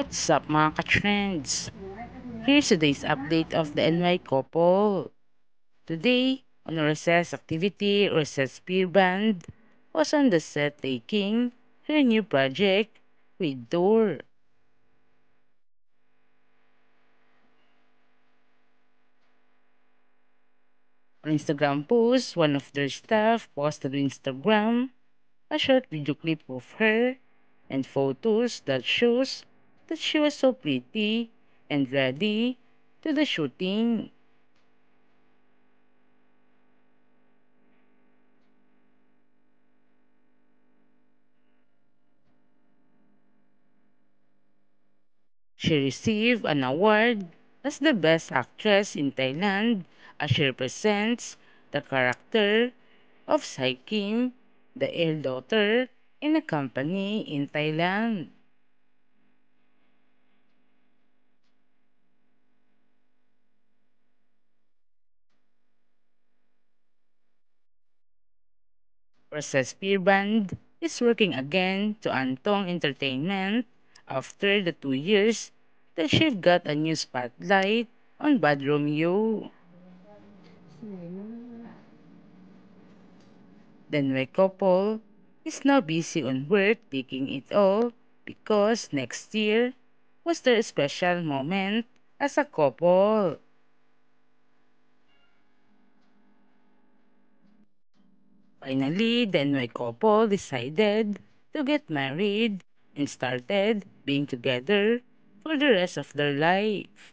What's up mga ka-trends? Here's today's update of the NY couple. Today, on a recess activity, Recess Peer Band was on the set taking her new project with Door. On Instagram post, one of their staff posted on Instagram a short video clip of her and photos that shows that she was so pretty and ready to the shooting. She received an award as the Best Actress in Thailand as she represents the character of Sai Kim, the heir daughter in a company in Thailand. Process Beer Band is working again to Antong Entertainment after the 2 years that she got a new spotlight on Bad Romeo. Then my couple is now busy on work taking it all because next year was their special moment as a couple. Finally, then my couple decided to get married and started being together for the rest of their life.